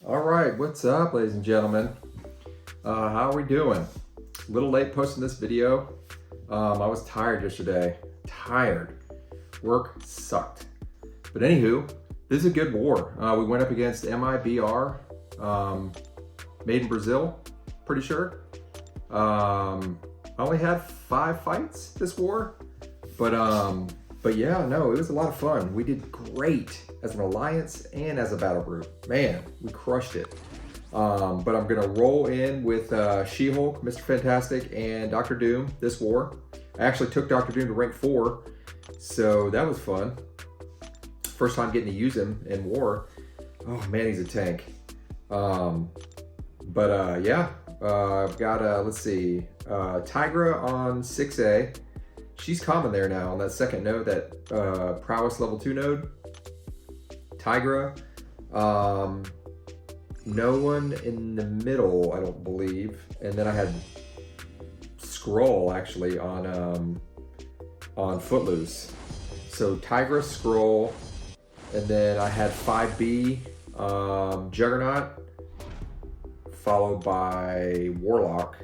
All right, what's up, ladies and gentlemen? How are we doing? A little late posting this video. I was tired yesterday. Tired. Work sucked. But anywho, this is a good war. We went up against MIBR, made in Brazil, pretty sure. I only had 5 fights this war, but yeah, no, it was a lot of fun. We did great as an alliance and as a battle group. Man, we crushed it. But I'm gonna roll in with She-Hulk, Mr. Fantastic, and Dr. Doom this war. I actually took Dr. Doom to rank 4, so that was fun. First time getting to use him in war. Oh man, he's a tank. Yeah, I've got, let's see, Tigra on 6A. She's common there now on that second node, that prowess level 2 node. Tigra. No one in the middle, I don't believe. And then I had Skrull actually on footloose. So Tigra, Skrull, and then I had 5B Juggernaut, followed by Warlock,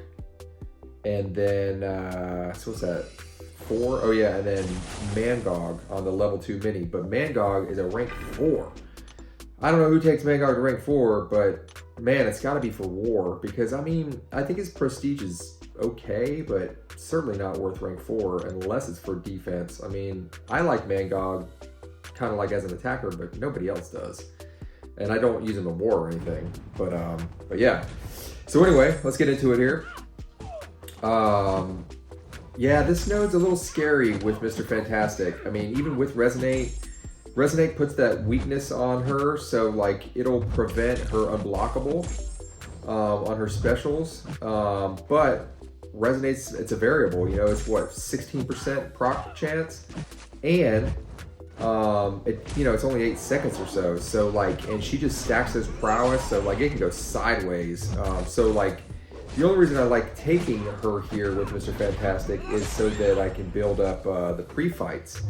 and then so what's that? 4? Oh yeah, and then Mangog on the level 2 mini. But Mangog is a rank 4. I don't know who takes Mangog to rank 4, but man, it's got to be for war, because I mean, I think his prestige is okay, but certainly not worth rank 4 unless it's for defense. I mean, I like Mangog kind of like as an attacker, but nobody else does. And I don't use him in war or anything, but yeah. So anyway, let's get into it here. Yeah, this node's a little scary with Mr. Fantastic. I mean, even with Resonate puts that weakness on her, so like it'll prevent her unblockable on her specials. But Resonate's, it's a variable, you know, it's what, 16% proc chance, and it's only 8 seconds or so. So like, and she just stacks those prowess, so like it can go sideways. So like, the only reason I like taking her here with Mr. Fantastic is so that I can build up the pre-fights.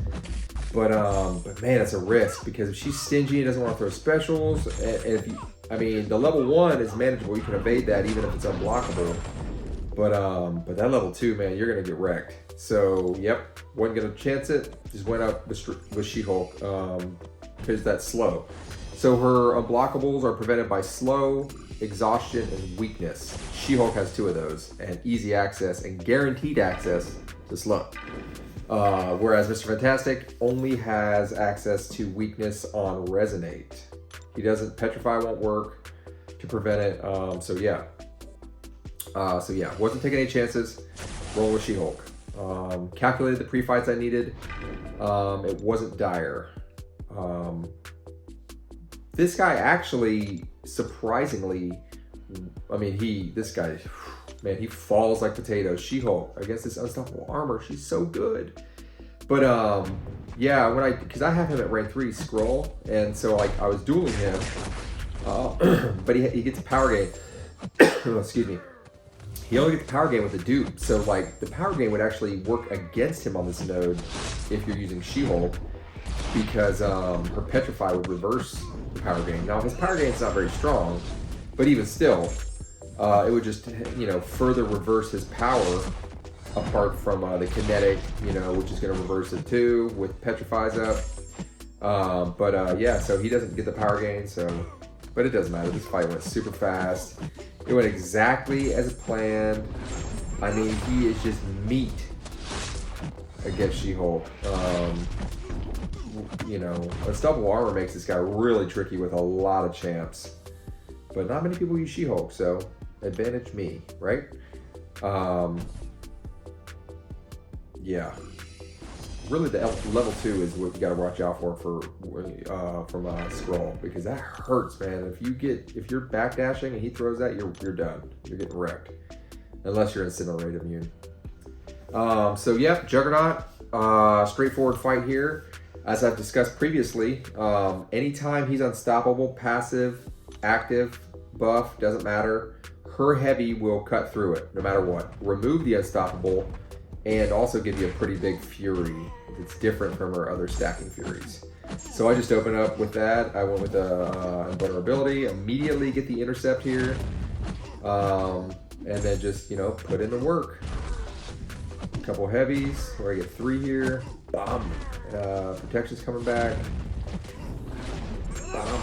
But man, it's a risk, because if she's stingy and doesn't want to throw specials, I mean, the level 1 is manageable. You can evade that even if it's unblockable. But that level 2, man, you're gonna get wrecked. So yep, wasn't gonna chance it. Just went up with She-Hulk because that's slow. So her unblockables are prevented by slow, exhaustion, and weakness. She-Hulk has 2 of those, and easy access and guaranteed access to slow. Whereas Mr. Fantastic only has access to weakness on Resonate. He doesn't, Petrify won't work to prevent it. So yeah, wasn't taking any chances. Roll with She-Hulk. Calculated the pre-fights I needed. It wasn't dire. This guy actually, surprisingly, I mean, this guy, man, he falls like potatoes. She-Hulk against this unstoppable armor, she's so good. But yeah, because I have him at rank 3 Skrull, and so like I was dueling him, but he gets a power gain. Excuse me. He only gets a power gain with the dupe, so like the power gain would actually work against him on this node if you're using She-Hulk, because her Petrify would reverse the power gain. Now his power gain is not very strong, but even still, it would just, further reverse his power, apart from the kinetic, which is going to reverse it too with Petrify's up. Yeah, so he doesn't get the power gain, but it doesn't matter. This fight went super fast. It went exactly as planned. I mean, he is just meat against She-Hulk. Unstoppable armor makes this guy really tricky with a lot of champs. But not many people use She-Hulk, so advantage me, right? Yeah. Really, the level 2 is what you got to watch out for from Skrull, because that hurts, man. If you're backdashing and he throws that, you're done. You're getting wrecked, unless you're incinerate immune. So yeah, Juggernaut, straightforward fight here. As I've discussed previously, anytime he's unstoppable, passive, active, buff, doesn't matter. Her heavy will cut through it, no matter what. Remove the unstoppable, and also give you a pretty big fury. It's different from her other stacking furies. So I just open up with that. I went with the invulnerability, immediately get the intercept here, and then just, you know, put in the work. A couple heavies, where I get 3 here. Bomb. Protection's coming back. Bomb.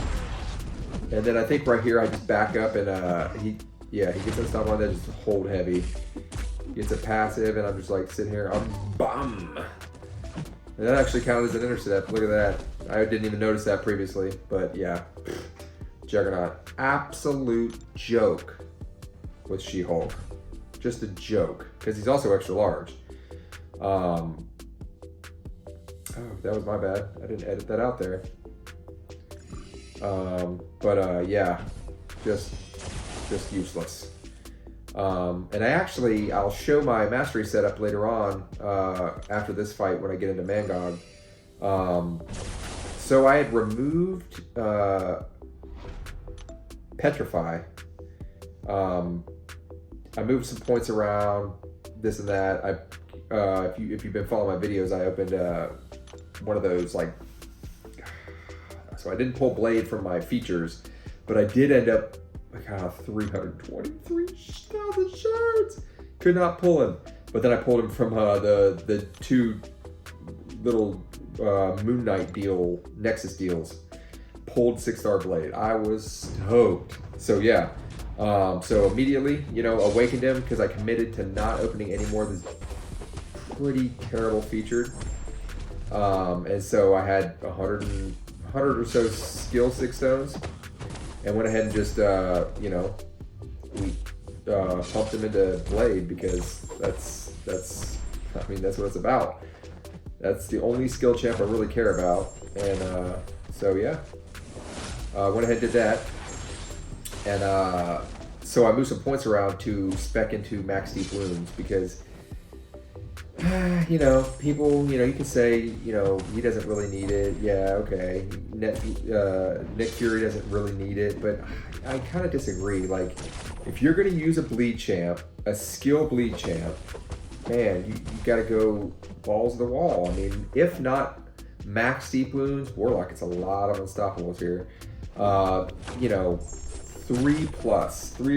And then I think right here I just back up and he gets unstoppable on that, just hold heavy. Gets a passive and I'm just like sitting here, bomb. And that actually counted as an intercept. Look at that. I didn't even notice that previously, but yeah. Juggernaut. Absolute joke with She-Hulk. Just a joke, because he's also extra large. Oh, that was my bad. I didn't edit that out there. Yeah, just useless. And I'll show my mastery setup later on after this fight when I get into Mangog. So I had removed Petrify. I moved some points around, this and that. If you've been following my videos, I opened one of those, like, so I didn't pull Blade from my features, but I did end up 323,000 shards. Could not pull him, but then I pulled him from the 2 little Moon Knight deal, Nexus deals. Pulled 6-star Blade. I was stoked. So yeah, so immediately, you know, awakened him because I committed to not opening any more of this pretty terrible featured. And so I had 100 or so skill 6 stones, and went ahead and just pumped him into Blade, because that's what it's about. That's the only skill champ I really care about. And so yeah, went ahead and did that. And so I moved some points around to spec into max deep wounds, because you know, people, you know, you can say, you know, he doesn't really need it. Yeah, okay. Nick Fury doesn't really need it, but I kind of disagree. Like, if you're going to use a bleed champ, a skill bleed champ, man, you got to go balls to the wall. I mean, if not max deep wounds, Warlock, it's a lot of unstoppables here. You know, 3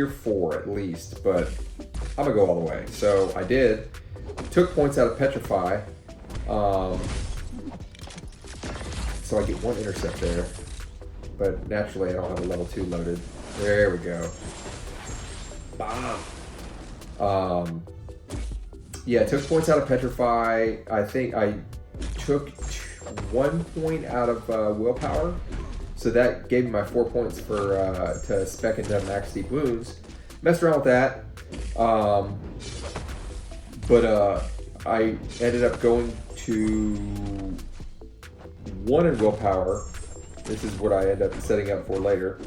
or 4 at least, but I'm going to go all the way. So I did. Took points out of Petrify, so I get 1 intercept there, but naturally I don't have a level 2 loaded. There we go. Bomb. Yeah, took points out of Petrify. I think I took 1 point out of willpower, so that gave me my 4 points for to spec into max deep wounds. Messed around with that. But I ended up going to 1 in willpower. This is what I end up setting up for later.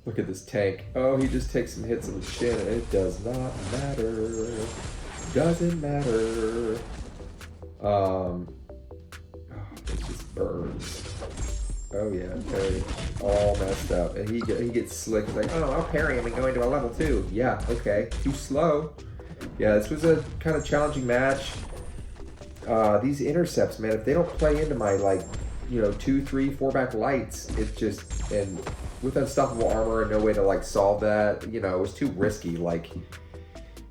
Look at this tank. Oh, he just takes some hits on the chin, and it does not matter. Doesn't matter. It just burns. Oh yeah, okay. All messed up. And he gets slick. He's like, oh, I'll parry him and go into a level 2. Yeah, okay. Too slow. Yeah, this was a kind of challenging match. These intercepts, man, if they don't play into my, like, you know, 2, 3, 4 back lights, it just, and with unstoppable armor and no way to, like, solve that, you know, it was too risky, like,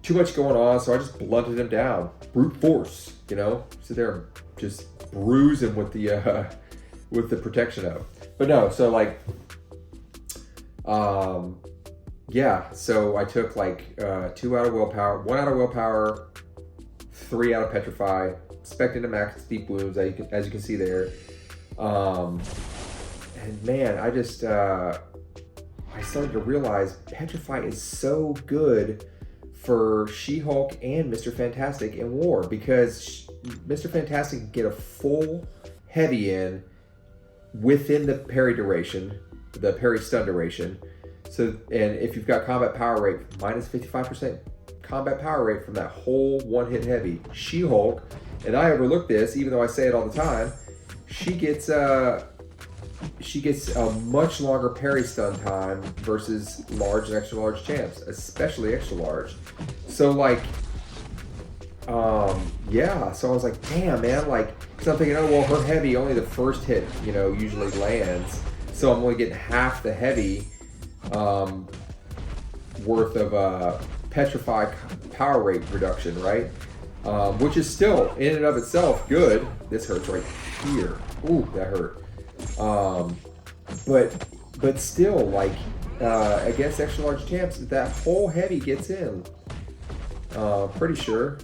too much going on, so I just blunted him down. Brute force, you know? Sit there and just bruise him with the protection of. But no, so, like, yeah, so I took like 2 out of willpower, 1 out of willpower, 3 out of Petrify, spec'd into max deep wounds, as you can see there. And man, I just I started to realize Petrify is so good for She-Hulk and Mr. Fantastic in war, because Mr. Fantastic can get a full heavy in within the parry duration, the parry stun duration. So, and if you've got combat power rate, minus 55% combat power rate from that whole 1-hit heavy. She-Hulk, and I overlook this, even though I say it all the time, she gets a much longer parry stun time versus large and extra large champs, especially extra large. So like, yeah, so I was like, damn, man, like, Because I'm thinking, oh, well, her heavy, only the first hit, you know, usually lands. So I'm only getting half the heavy worth of petrified power rate reduction, right? Which is still, in and of itself, good. This hurts right here. Ooh, that hurt. But still, like, against extra large champs, that whole heavy gets in. Pretty sure.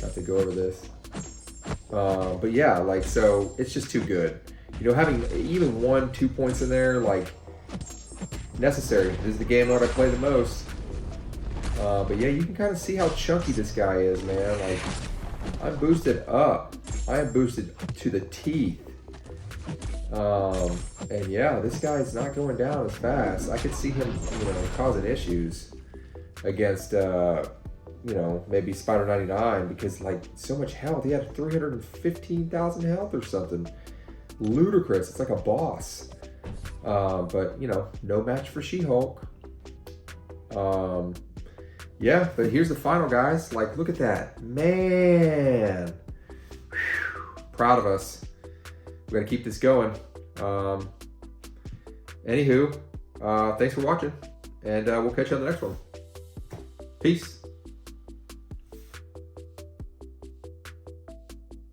Have to go over this. But yeah, like, so it's just too good. You know, having even 1-2 points in there, like, necessary. This is the game mode I play the most. But yeah, you can kind of see how chunky this guy is, man. Like, I'm boosted up. I am boosted to the teeth. And yeah, this guy's not going down as fast. I could see him, you know, causing issues against, you know, maybe Spider 99 because, like, so much health. He had 315,000 health or something. Ludicrous. It's like a boss. But, you know, no match for She-Hulk. Yeah, but here's the final, guys. Like, look at that. Man. Whew. Proud of us. We got to keep this going. Anywho, thanks for watching. And we'll catch you on the next one. Peace.